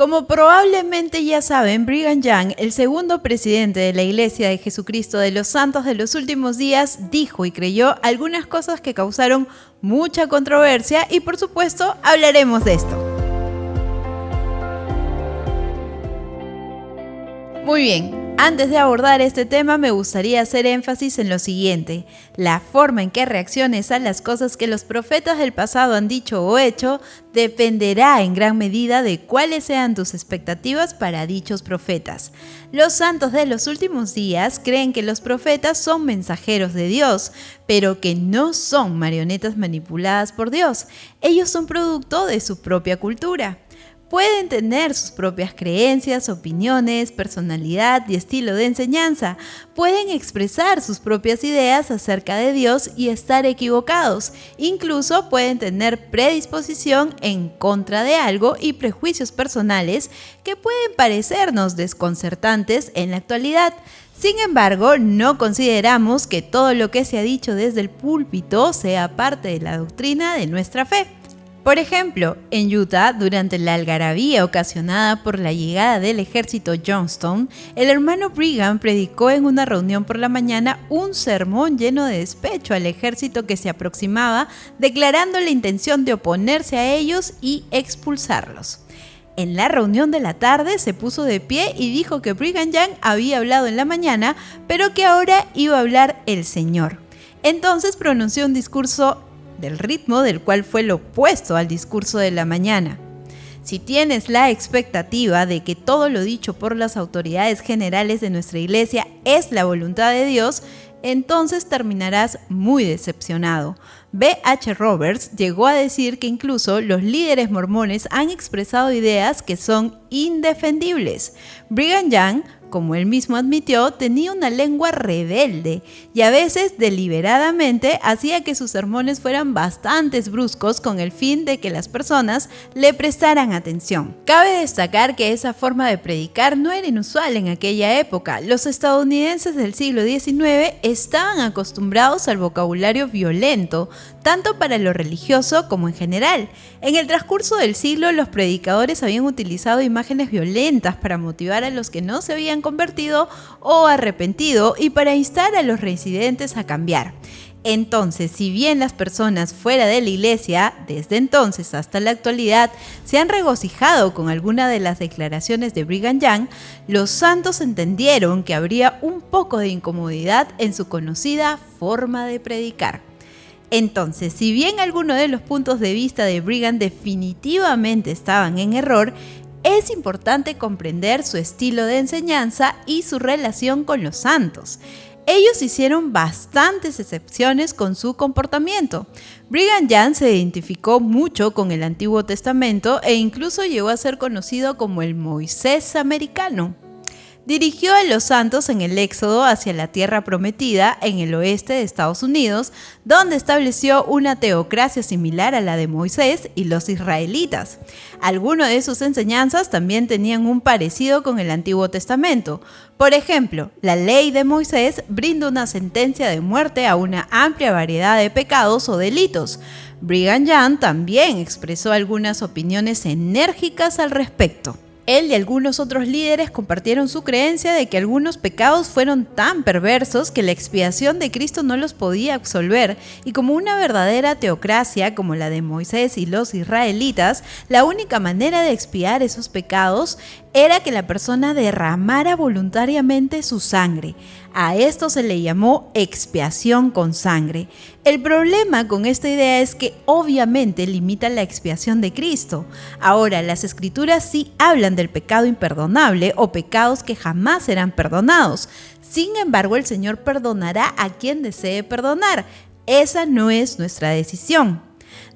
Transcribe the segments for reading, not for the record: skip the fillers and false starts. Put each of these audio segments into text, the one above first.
Como probablemente ya saben, Brigham Young, el segundo presidente de la Iglesia de Jesucristo de los Santos de los Últimos Días, dijo y creyó algunas cosas que causaron mucha controversia y por supuesto hablaremos de esto. Muy bien. Antes de abordar este tema me gustaría hacer énfasis en lo siguiente: la forma en que reacciones a las cosas que los profetas del pasado han dicho o hecho dependerá en gran medida de cuáles sean tus expectativas para dichos profetas. Los santos de los últimos días creen que los profetas son mensajeros de Dios, pero que no son marionetas manipuladas por Dios. Ellos son producto de su propia cultura. Pueden tener sus propias creencias, opiniones, personalidad y estilo de enseñanza. Pueden expresar sus propias ideas acerca de Dios y estar equivocados. Incluso pueden tener predisposición en contra de algo y prejuicios personales que pueden parecernos desconcertantes en la actualidad. Sin embargo, no consideramos que todo lo que se ha dicho desde el púlpito sea parte de la doctrina de nuestra fe. Por ejemplo, en Utah, durante la algarabía ocasionada por la llegada del ejército Johnston, el hermano Brigham predicó en una reunión por la mañana un sermón lleno de despecho al ejército que se aproximaba, declarando la intención de oponerse a ellos y expulsarlos. En la reunión de la tarde se puso de pie y dijo que Brigham Young había hablado en la mañana, pero que ahora iba a hablar el Señor. Entonces pronunció un discurso del ritmo del cual fue lo opuesto al discurso de la mañana. Si tienes la expectativa de que todo lo dicho por las autoridades generales de nuestra iglesia es la voluntad de Dios, entonces terminarás muy decepcionado. B.H. Roberts llegó a decir que incluso los líderes mormones han expresado ideas que son indefendibles. Brigham Young, como él mismo admitió, tenía una lengua rebelde y a veces deliberadamente hacía que sus sermones fueran bastante bruscos con el fin de que las personas le prestaran atención. Cabe destacar que esa forma de predicar no era inusual en aquella época. Los estadounidenses del siglo XIX estaban acostumbrados al vocabulario violento, tanto para lo religioso como en general. En el transcurso del siglo, los predicadores habían utilizado imágenes violentas para motivar a los que no se habían convertido o arrepentido y para instar a los residentes a cambiar. Entonces, si bien las personas fuera de la iglesia, desde entonces hasta la actualidad, se han regocijado con alguna de las declaraciones de Brigham Young, los santos entendieron que habría un poco de incomodidad en su conocida forma de predicar. Entonces, si bien algunos de los puntos de vista de Brigham definitivamente estaban en error, es importante comprender su estilo de enseñanza y su relación con los santos. Ellos hicieron bastantes excepciones con su comportamiento. Brigham Young se identificó mucho con el Antiguo Testamento e incluso llegó a ser conocido como el Moisés americano. Dirigió a los santos en el éxodo hacia la tierra prometida en el oeste de Estados Unidos, donde estableció una teocracia similar a la de Moisés y los israelitas. Algunas de sus enseñanzas también tenían un parecido con el Antiguo Testamento. Por ejemplo, la ley de Moisés brinda una sentencia de muerte a una amplia variedad de pecados o delitos. Brigham Young también expresó algunas opiniones enérgicas al respecto. Él y algunos otros líderes compartieron su creencia de que algunos pecados fueron tan perversos que la expiación de Cristo no los podía absolver, y como una verdadera teocracia como la de Moisés y los israelitas, la única manera de expiar esos pecados era que la persona derramara voluntariamente su sangre. A esto se le llamó expiación con sangre. El problema con esta idea es que obviamente limita la expiación de Cristo. Ahora, las escrituras sí hablan del pecado imperdonable o pecados que jamás serán perdonados. Sin embargo, el Señor perdonará a quien desee perdonar. Esa no es nuestra decisión.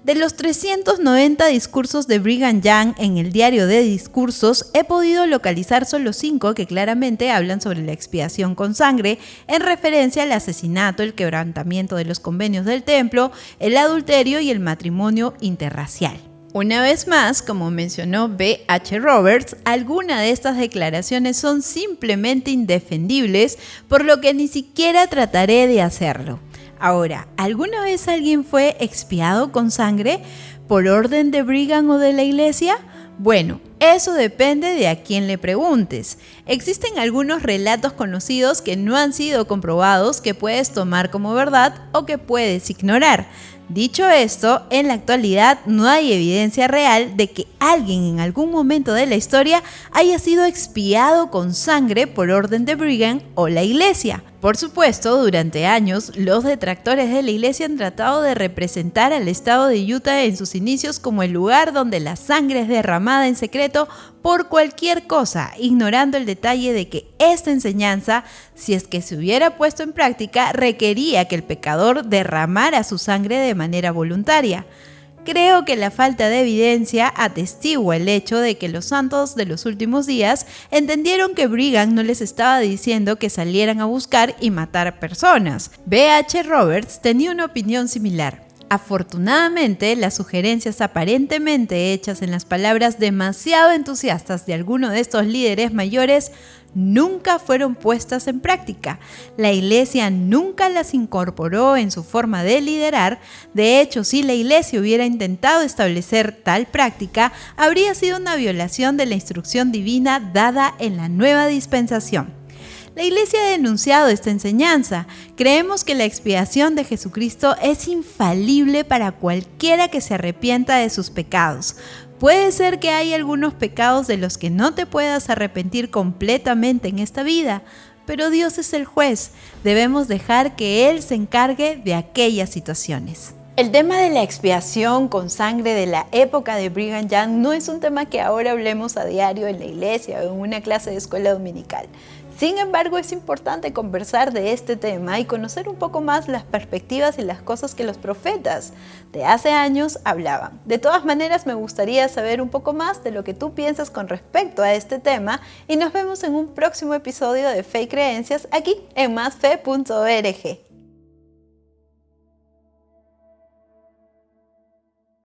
De los 390 discursos de Brigham Young en el diario de discursos, he podido localizar solo 5 que claramente hablan sobre la expiación con sangre, en referencia al asesinato, el quebrantamiento de los convenios del templo, el adulterio y el matrimonio interracial. Una vez más, como mencionó B.H. Roberts, algunas de estas declaraciones son simplemente indefendibles, por lo que ni siquiera trataré de hacerlo. Ahora, ¿alguna vez alguien fue expiado con sangre por orden de Brigham o de la iglesia? Bueno, Eso depende de a quién le preguntes. Existen algunos relatos conocidos que no han sido comprobados que puedes tomar como verdad o que puedes ignorar. Dicho esto, en la actualidad no hay evidencia real de que alguien en algún momento de la historia haya sido expiado con sangre por orden de Brigham o la Iglesia. Por supuesto, durante años, los detractores de la Iglesia han tratado de representar al estado de Utah en sus inicios como el lugar donde la sangre es derramada en secreto por cualquier cosa, ignorando el detalle de que esta enseñanza, si es que se hubiera puesto en práctica, requería que el pecador derramara su sangre de manera voluntaria. Creo que la falta de evidencia atestigua el hecho de que los santos de los últimos días entendieron que Brigham no les estaba diciendo que salieran a buscar y matar personas. B.H. Roberts tenía una opinión similar. Afortunadamente, las sugerencias aparentemente hechas en las palabras demasiado entusiastas de alguno de estos líderes mayores nunca fueron puestas en práctica. La Iglesia nunca las incorporó en su forma de liderar. De hecho, si la Iglesia hubiera intentado establecer tal práctica, habría sido una violación de la instrucción divina dada en la nueva dispensación. La Iglesia ha denunciado esta enseñanza. Creemos que la expiación de Jesucristo es infalible para cualquiera que se arrepienta de sus pecados. Puede ser que hay algunos pecados de los que no te puedas arrepentir completamente en esta vida, pero Dios es el juez. Debemos dejar que Él se encargue de aquellas situaciones. El tema de la expiación con sangre de la época de Brigham Young no es un tema que ahora hablemos a diario en la iglesia o en una clase de escuela dominical. Sin embargo, es importante conversar de este tema y conocer un poco más las perspectivas y las cosas que los profetas de hace años hablaban. De todas maneras, me gustaría saber un poco más de lo que tú piensas con respecto a este tema y nos vemos en un próximo episodio de Fe y Creencias aquí en másfe.org.